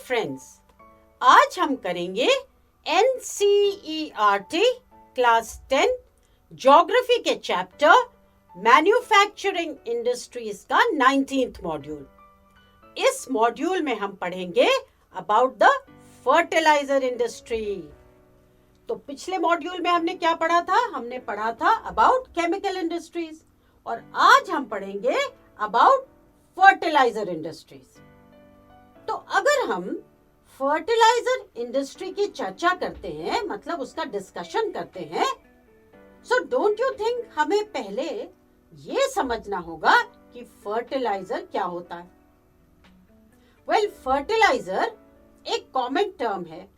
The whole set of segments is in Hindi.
फ्रेंड्स, आज हम करेंगे NCERT क्लास 10 ज्योग्राफी के चैप्टर मैन्युफैक्चरिंग इंडस्ट्रीज का 19th मॉड्यूल। इस मॉड्यूल में हम पढ़ेंगे अबाउट द फर्टिलाइजर इंडस्ट्री। तो पिछले मॉड्यूल में हमने क्या पढ़ा था? हमने पढ़ा था अबाउट केमिकल इंडस्ट्रीज और आज हम पढ़ेंगे अबाउट फर्टिलाइजर इंडस्ट्रीज। तो अगर हम फर्टिलाइजर इंडस्ट्री की चर्चा करते हैं, मतलब उसका डिस्कशन करते हैं, सो डोंट यू थिंक हमें पहले ये समझना होगा कि फर्टिलाइजर क्या होता है? वेल, फर्टिलाइजर एक कॉमन टर्म है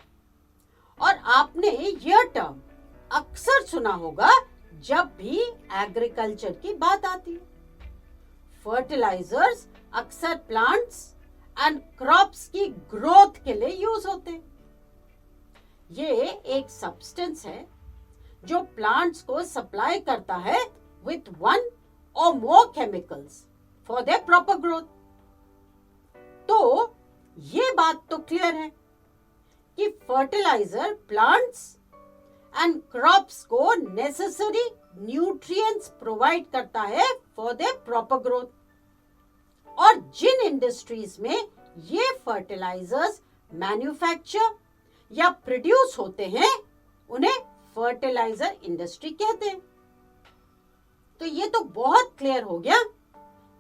और आपने यह टर्म अक्सर सुना होगा जब भी एग्रीकल्चर की बात आती है। फर्टिलाइजर्स अक्सर प्लांट्स एंड क्रॉप्स की ग्रोथ के लिए यूज होते हैं। ये एक सब्सटेंस है जो प्लांट्स को सप्लाई करता है विथ वन और more chemicals for their proper growth. तो ये बात तो क्लियर है कि फर्टिलाइजर प्लांट्स एंड क्रॉप्स को नेसेसरी न्यूट्रिएंट्स प्रोवाइड करता है फॉर देयर प्रॉपर ग्रोथ। और जिन इंडस्ट्रीज में ये फर्टिलाइजर्स मैन्युफैक्चर या प्रोड्यूस होते हैं उन्हें फर्टिलाइजर इंडस्ट्री कहते हैं। तो ये तो बहुत क्लियर हो गया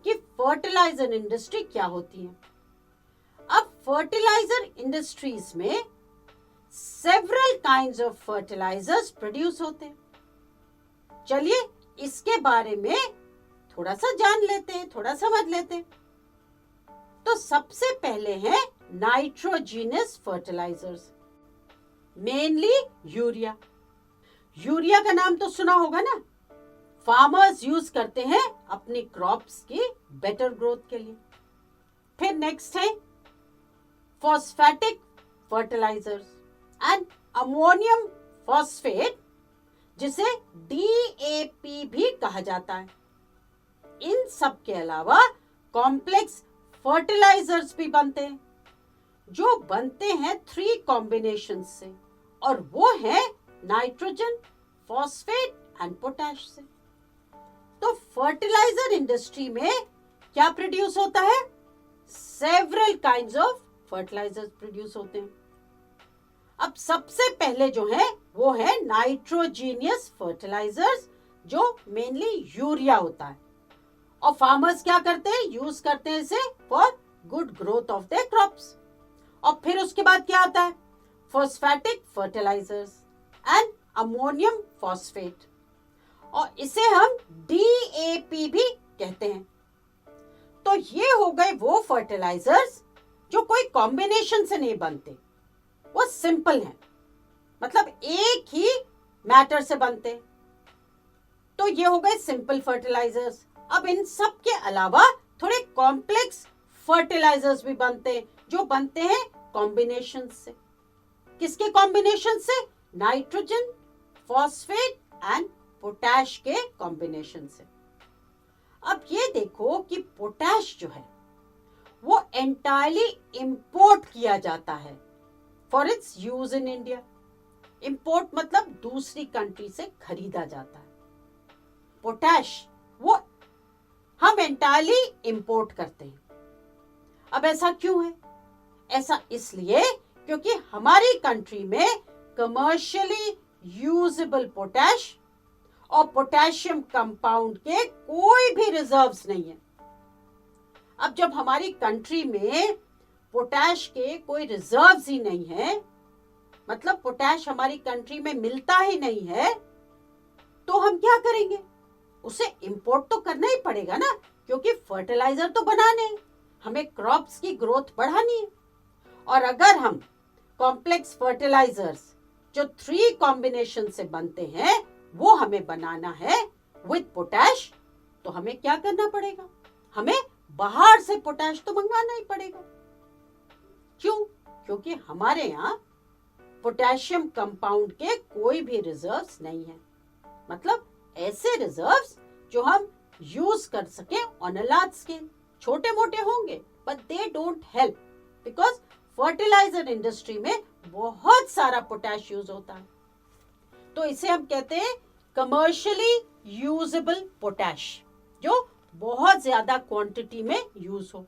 कि फर्टिलाइजर इंडस्ट्री क्या होती है। अब फर्टिलाइजर इंडस्ट्रीज में several kinds of fertilizers produce होते हैं। चलिए इसके बारे में थोड़ा सा जान लेते हैं, थोड़ा समझ लेते हैं। तो सबसे पहले है nitrogenous fertilizers, mainly urea. Urea का नाम तो सुना होगा ना, फार्मर्स यूज करते हैं अपनी क्रॉप्स की बेटर ग्रोथ के लिए। फिर नेक्स्ट है phosphatic fertilizers and ammonium phosphate, जिसे DAP भी कहा जाता है। इन सब के अलावा कॉम्प्लेक्स फर्टिलाइजर्स भी बनते हैं जो बनते हैं 3 कॉम्बिनेशन से, और वो है नाइट्रोजन, फॉस्फेट एंड पोटैश से। तो फर्टिलाइजर इंडस्ट्री में क्या प्रोड्यूस होता है? Several kinds of fertilizers produce होते हैं। अब सबसे पहले जो है वो है नाइट्रोजीनियस फर्टिलाइजर्स, जो मेनली यूरिया होता है। और फार्मर्स क्या करते हैं? यूज करते हैं इसे for good growth of their crops. और फिर उसके बाद क्या आता है? Phosphatic fertilizers and ammonium phosphate, और इसे हम DAP भी कहते हैं। तो ये हो गए वो फर्टिलाइजर्स जो कोई कॉम्बिनेशन से नहीं बनते, वो सिंपल है, मतलब एक ही मैटर से बनते। तो ये हो गए सिंपल फर्टिलाइजर्स। अब इन सब के अलावा थोड़े कॉम्प्लेक्स फर्टिलाइजर्स भी बनते हैं जो बनते हैं कॉम्बिनेशन से। किसके कॉम्बिनेशन से? नाइट्रोजन, फॉस्फेट एंड पोटैश के कॉम्बिनेशन से। अब ये देखो कि पोटैश जो है वो एंटायरली इंपोर्ट किया जाता है for its use in India. Import मतलब दूसरी कंट्री से खरीदा जाता है। पोटैश वो हम एंटायरली इंपोर्ट करते हैं। अब ऐसा क्यों है? ऐसा इसलिए क्योंकि हमारी कंट्री में कमर्शियली यूजेबल पोटैश और पोटेशियम कंपाउंड के कोई भी रिजर्व्स नहीं है। अब जब हमारी कंट्री में पोटैश के कोई रिजर्व्स ही नहीं है, मतलब पोटैश हमारी कंट्री में मिलता ही नहीं है, तो हम क्या करेंगे? उसे इंपोर्ट तो करना ही पड़ेगा ना, क्योंकि फर्टिलाइजर तो बनाने हैं, हमें क्रॉप्स की ग्रोथ बढ़ानी है। और अगर हम कॉम्प्लेक्स फर्टिलाइजर्स जो 3 कॉम्बिनेशन से बनते हैं वो हमें बनाना है विथ पोटैश, तो हमें क्या करना पड़ेगा? हमें बाहर से पोटैश तो मंगवाना ही पड़ेगा। क्यों? क्योंकि हमारे यहाँ पोटेशियम कंपाउंड के कोई भी रिजर्व्स नहीं है, मतलब ऐसे रिजर्व्स जो हम यूज कर सके ऑन अ लार्ज स्केल। छोटे मोटे होंगे but they don't help because fertilizer industry में बहुत सारा पोटैश यूज होता है, तो इसे हम कहते हैं कमर्शियली यूजेबल पोटैश, जो बहुत ज्यादा क्वांटिटी में यूज हो।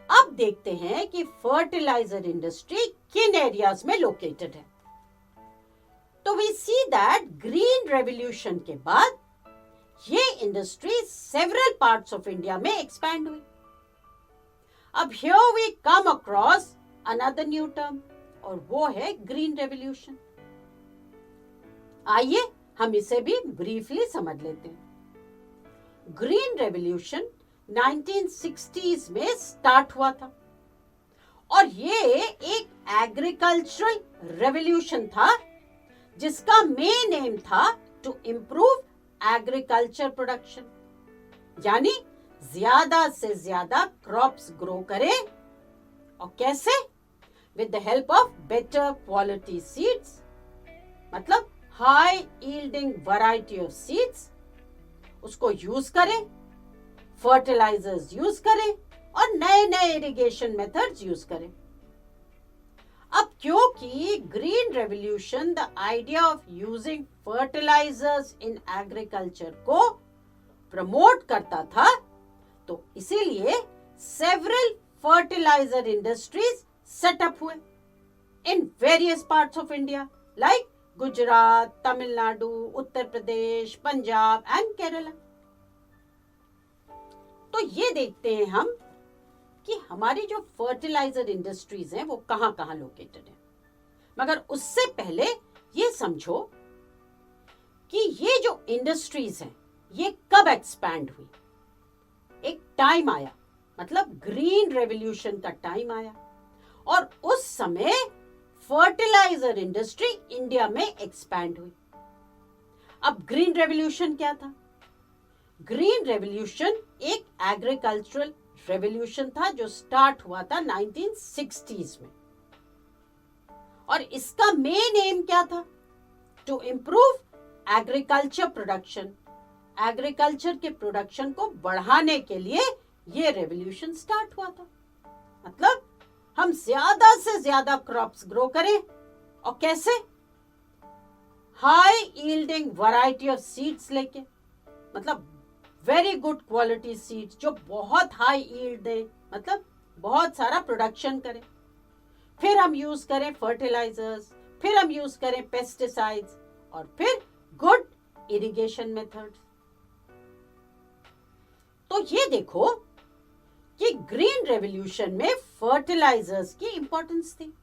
अब देखते हैं कि फर्टिलाइजर इंडस्ट्री किन एरियाज में लोकेटेड है। तो we see that green revolution के बाद ये industry several parts of India में एक्सपैंड हुई। अब here we come across another new term, और वो है ग्रीन रेवोल्यूशन। आइए हम इसे भी ब्रीफली समझ लेते हैं। ग्रीन रेवोल्यूशन 1960s में स्टार्ट हुआ था, और ये एक एग्रीकल्चरल रेवोल्यूशन था जिसका मेन एम था टू इंप्रूव एग्रीकल्चर प्रोडक्शन, यानी ज्यादा से ज्यादा क्रॉप्स ग्रो करें। और कैसे? With the help of better quality seeds, मतलब high yielding variety of seeds, उसको यूज करें, फर्टिलाइजर्स यूज करें और नए नए इरिगेशन मेथड्स यूज करें। अब क्योंकि green revolution the idea of using fertilizers in agriculture को प्रमोट करता था, तो इसीलिए सेवरल फर्टिलाइजर इंडस्ट्रीज सेटअप हुए in various parts of India like Gujarat, Tamil Nadu, Uttar Pradesh, Punjab and Kerala. तो ये देखते हैं हम कि हमारी जो फर्टिलाइजर इंडस्ट्रीज हैं वो कहां कहां लोकेटेड है। मगर उससे पहले ये समझो कि ये जो इंडस्ट्रीज हैं ये कब एक्सपैंड हुई। एक टाइम आया, मतलब ग्रीन रेवोल्यूशन का टाइम आया, और उस समय फर्टिलाइजर इंडस्ट्री इंडिया में एक्सपैंड हुई। अब ग्रीन रेवोल्यूशन क्या था? ग्रीन रेवोल्यूशन एक एग्रीकल्चरल रेवोल्यूशन था जो स्टार्ट हुआ था 1960s में, और इसका मेन एम क्या था? To improve agriculture production. Agriculture के प्रोडक्शन को बढ़ाने के लिए ये रेवोल्यूशन स्टार्ट हुआ था। मतलब हम ज्यादा से ज्यादा क्रॉप्स ग्रो करें, और कैसे? High yielding variety of seeds लेके, मतलब वेरी गुड क्वालिटी सीड्स जो बहुत हाई यील्ड दे, मतलब बहुत सारा प्रोडक्शन करें। फिर हम यूज करें फर्टिलाइजर्स, फिर हम यूज करें पेस्टिसाइड्स, और फिर गुड इरिगेशन मेथड्स। तो ये देखो कि ग्रीन रेवोल्यूशन में फर्टिलाइजर्स की इंपॉर्टेंस थी,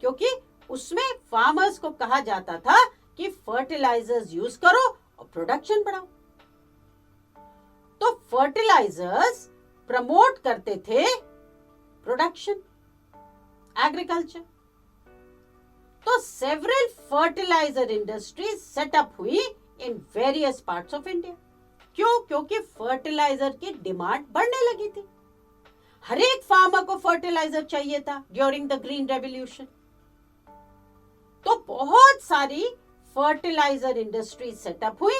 क्योंकि उसमें फार्मर्स को कहा जाता था कि फर्टिलाइजर्स यूज करो और प्रोडक्शन बढ़ाओ। तो फर्टिलाइजर्स प्रमोट करते थे प्रोडक्शन, एग्रीकल्चर। तो सेवरल फर्टिलाइजर इंडस्ट्रीज सेटअप हुई इन वेरियस पार्ट्स ऑफ इंडिया। क्यों? क्योंकि फर्टिलाइजर की डिमांड बढ़ने लगी थी। हर एक फार्मर को फर्टिलाइजर चाहिए था ड्यूरिंग द ग्रीन रेवोल्यूशन। तो बहुत सारी फर्टिलाइजर इंडस्ट्री सेटअप हुई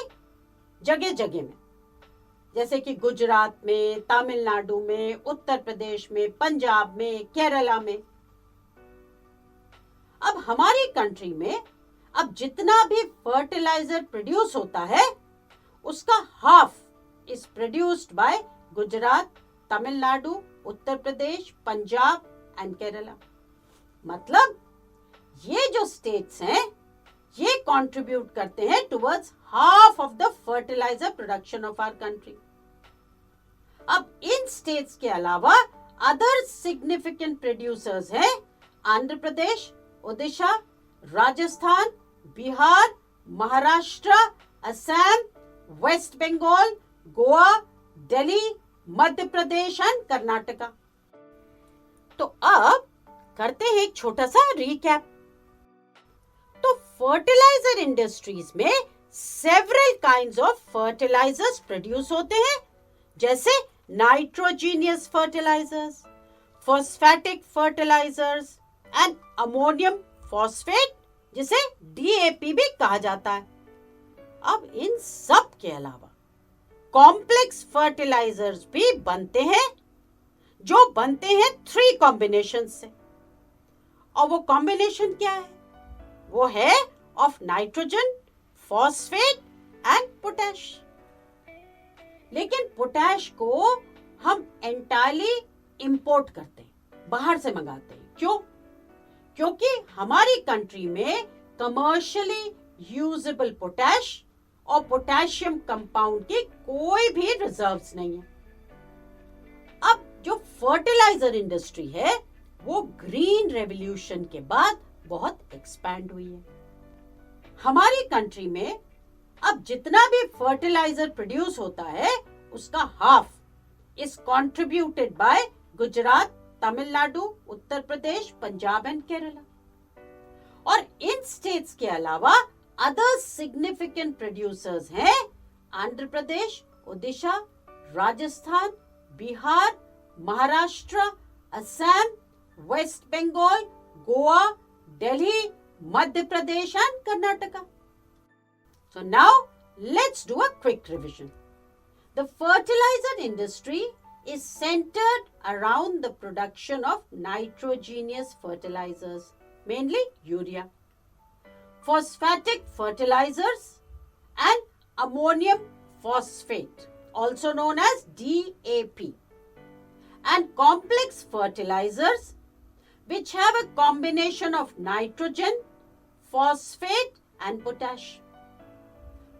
जगह जगह में, जैसे कि गुजरात में, तमिलनाडु में, उत्तर प्रदेश में, पंजाब में, केरला में। अब हमारी कंट्री में अब जितना भी फर्टिलाइजर प्रोड्यूस होता है उसका half is produced by Gujarat, Tamil Nadu, Uttar Pradesh, Punjab and Kerala. मतलब ये जो स्टेट्स हैं ये कंट्रीब्यूट करते हैं towards half of the fertiliser production of our country. अब इन स्टेट्स के अलावा अदर सिग्निफिकेंट प्रोड्यूसर्स हैं आंध्र प्रदेश, ओडिशा, राजस्थान, बिहार, महाराष्ट्र, असम, वेस्ट बंगाल, गोवा, दिल्ली, मध्य प्रदेश एंड कर्नाटका। तो अब करते हैं एक छोटा सा रिकैप। तो फर्टिलाइजर इंडस्ट्रीज में several kinds of fertilizers produce होते हैं, जैसे nitrogenous fertilizers, phosphatic fertilizers and ammonium phosphate, जिसे डीएपी भी कहा जाता है। अब इन सब के अलावा कॉम्प्लेक्स फर्टिलाइजर्स भी बनते हैं, जो बनते हैं 3 कॉम्बिनेशन से। और वो कॉम्बिनेशन क्या है? वो है of nitrogen, phosphate and potash. लेकिन पोटैश को हम एंटायरली इंपोर्ट करते हैं, बाहर से मंगाते हैं। क्यों? क्योंकि हमारी कंट्री में कमर्शियली यूजेबल पोटैश और पोटेशियम कंपाउंड की कोई भी रिजर्व्स नहीं है। अब जो फर्टिलाइजर इंडस्ट्री है वो ग्रीन रेवोल्यूशन के बाद बहुत एक्सपैंड हुई है। हमारी कंट्री में अब जितना भी फर्टिलाइजर प्रोड्यूस होता है उसका half is contributed by Gujarat, Tamil Nadu, Uttar Pradesh, Punjab and Kerala. और इन स्टेट्स के अलावा अदर सिग्निफिकेंट प्रोड्यूसर्स हैं Andhra Pradesh, Odisha, Rajasthan, Bihar, Maharashtra, Assam, West Bengal, Goa, Delhi, Madhya Pradesh and Karnataka. So now let's do a quick revision. The fertilizer industry is centered around the production of nitrogenous fertilizers, mainly urea, phosphatic fertilizers and ammonium phosphate, also known as DAP, and complex fertilizers which have a combination of nitrogen, phosphate and potash.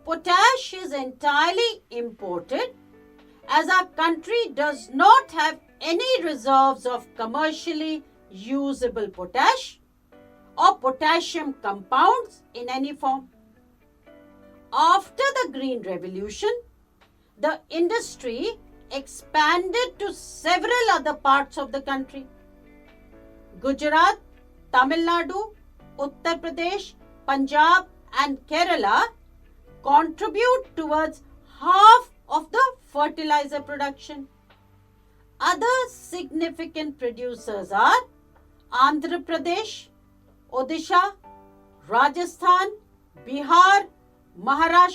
Potash is entirely imported as our country does not have any reserves of commercially usable potash or potassium compounds in any form. After the Green Revolution, the industry expanded to several other parts of the country. Gujarat, Tamil Nadu, Uttar Pradesh, Punjab and Kerala contribute towards half of the fertilizer production. Other significant producers are Andhra Pradesh, Odisha, Rajasthan, Bihar, Maharashtra,